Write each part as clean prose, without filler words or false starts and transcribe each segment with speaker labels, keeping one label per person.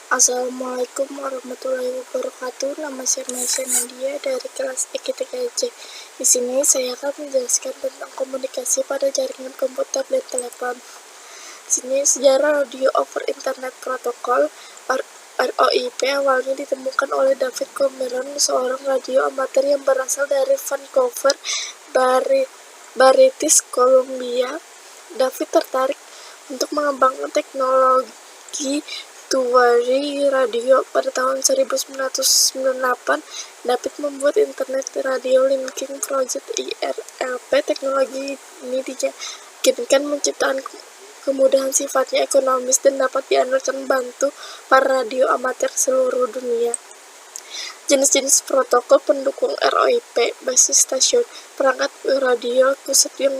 Speaker 1: Assalamualaikum warahmatullahi wabarakatuh. Nama saya Maisha Nadia dari kelas EKTKJ. Di sini saya akan menjelaskan tentang komunikasi pada jaringan komputer dan telepon. Di sini sejarah Radio over Internet Protocol (ROIP) awalnya ditemukan oleh David Cameron, seorang radio amatir yang berasal dari Vancouver, British Columbia. David tertarik untuk mengembangkan teknologi two-way radio. Pada tahun 1998, David membuat Internet Radio Linking Project (IRLP). Teknologi ini dimungkinkan menciptakan kemudahan sifatnya ekonomis dan dapat diandalkan bantu para radio amatir seluruh dunia. Jenis-jenis protokol pendukung ROIP: basis stasiun, perangkat radio pusat yang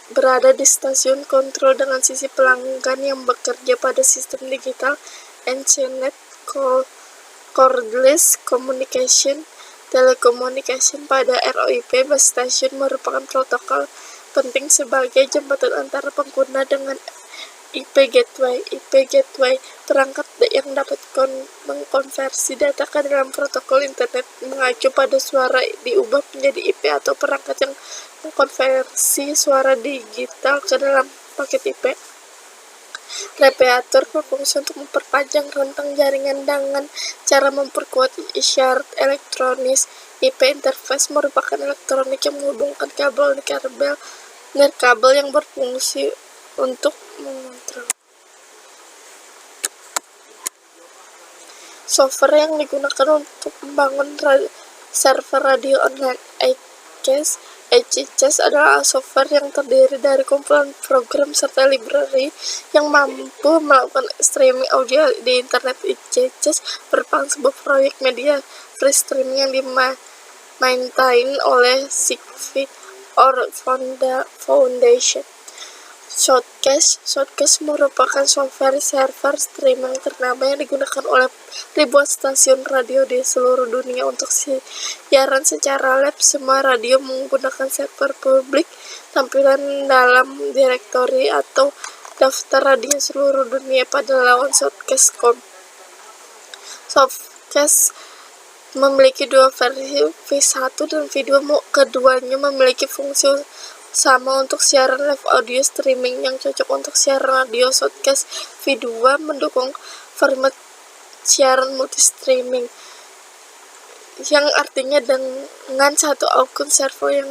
Speaker 1: berada di stasiun kontrol dengan sisi pelanggan yang bekerja pada sistem digital, Ethernet, cordless communication, telekomunikasi. Pada ROIP, base station merupakan protokol penting sebagai jembatan antara pengguna dengan IP gateway. IP gateway, perangkat yang dapat mengkonversi data ke dalam protokol internet mengacu pada suara diubah menjadi IP, atau perangkat yang mengkonversi suara digital ke dalam paket IP. Repeater berfungsi untuk memperpanjang rentang jaringan dengan cara memperkuat isyarat elektronis. IP interface merupakan elektronik yang menghubungkan kabel nirkabel yang berfungsi untuk mengontrol software yang digunakan untuk membangun server radio online. ECCS adalah software yang terdiri dari kumpulan program serta library yang mampu melakukan streaming audio di internet. ECCS merupakan sebuah proyek media free streaming yang dimaintain oleh Zigbee or Foundation. Shoutcast merupakan software server streaming ternama yang digunakan oleh ribuan stasiun radio di seluruh dunia untuk siaran secara live. Semua radio menggunakan server publik. Tampilan dalam direktori atau daftar radio seluruh dunia pada laman Shoutcast.com. Shoutcast memiliki dua versi, V1 dan V2. Keduanya memiliki fungsi sama untuk siaran live audio streaming yang cocok untuk siaran radio. Shoutcast V2 mendukung format siaran multi-streaming, yang artinya dengan satu akun server yang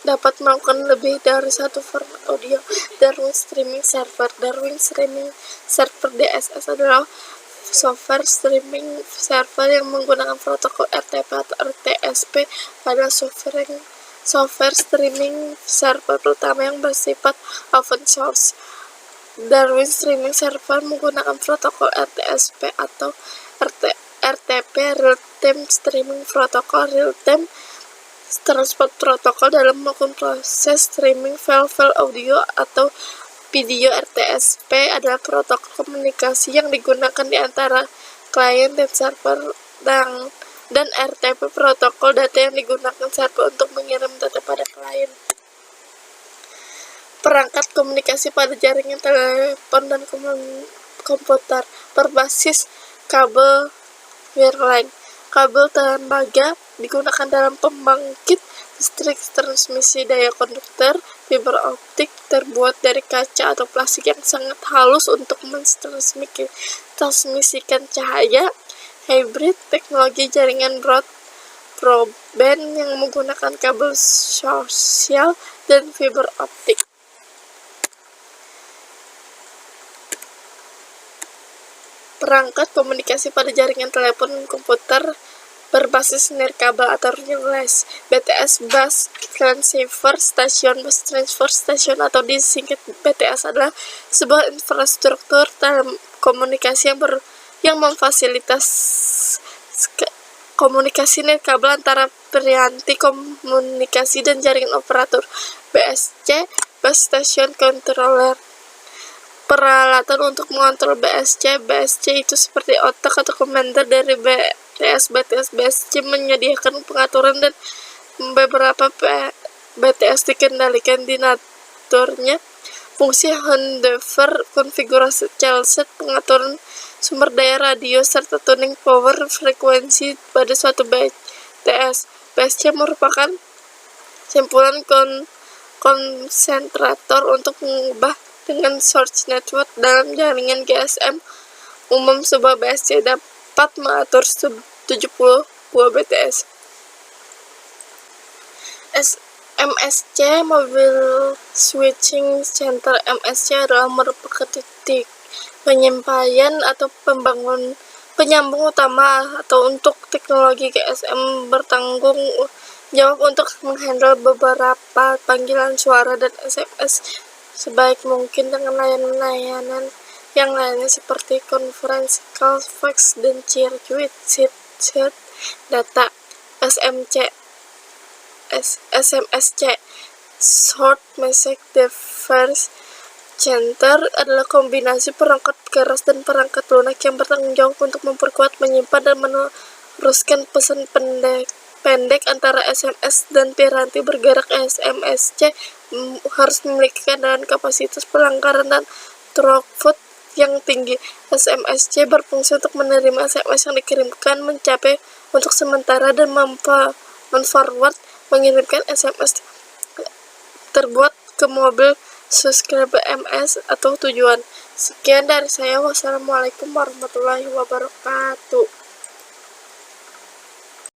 Speaker 1: dapat melakukan lebih dari satu format audio. Darwin Streaming Server DSS adalah software streaming server yang menggunakan protokol RTP atau RTSP. Adalah software streaming server pertama yang bersifat open source. Darwin Streaming Server menggunakan protokol RTSP atau RTP, Real Time Streaming Protocol. Real Time Transport Protocol dalam melakukan proses streaming file audio atau video. RTSP adalah protokol komunikasi yang digunakan di antara klien dan server, dan RTP protokol data yang digunakan server untuk mengirim data pada klien. Perangkat komunikasi pada jaringan telepon dan komputer berbasis kabel wireline. Kabel tembaga digunakan dalam pembangkit listrik. Transmisi daya konduktor fiber optik terbuat dari kaca atau plastik yang sangat halus untuk mentransmisikan cahaya. Hybrid, teknologi jaringan broadband yang menggunakan kabel koaksial dan fiber optik. Perangkat komunikasi pada jaringan telepon dan komputer berbasis nirkabel atau wireless. BTS, Bus Transceiver Station. Bus Transfer Station atau disingkat BTS adalah sebuah infrastruktur telekomunikasi yang memfasilitas komunikasi nirkabel antara piranti komunikasi dan jaringan operator. BSC, Bus Station Controller, peralatan untuk mengontrol BSC. BSC itu seperti otak atau commander dari BTS. BSC menyediakan pengaturan dan beberapa BTS dikendalikan di naturnya fungsi handover, konfigurasi chipset, pengaturan sumber daya radio, serta tuning power frekuensi pada suatu BTS. BSC merupakan simpulan konsentrator untuk mengubah dengan source network dalam jaringan GSM umum. Sebuah BSC dapat mengatur 70 buah BTS. MSC Mobile Switching Center. MSC adalah merupakan titik penyampaian atau penyambung utama atau untuk teknologi GSM bertanggung jawab untuk menghandle beberapa panggilan suara dan SMS sebaik mungkin dengan layanan yang lainnya seperti konferensi call, fax, dan chat data. SMSC Short Message Device Center adalah kombinasi perangkat keras dan perangkat lunak yang bertanggung jawab untuk memperkuat, menyimpan, dan meneruskan pesan pendek antara SMS dan piranti bergerak. SMSC harus memiliki keadaan kapasitas pelanggaran dan throughput yang tinggi. SMSC berfungsi untuk menerima SMS yang dikirimkan, mencapai untuk sementara, dan memforward mengirimkan SMS terbuat ke mobil subscriber MS atau tujuan. Sekian dari saya. Wassalamualaikum warahmatullahi wabarakatuh.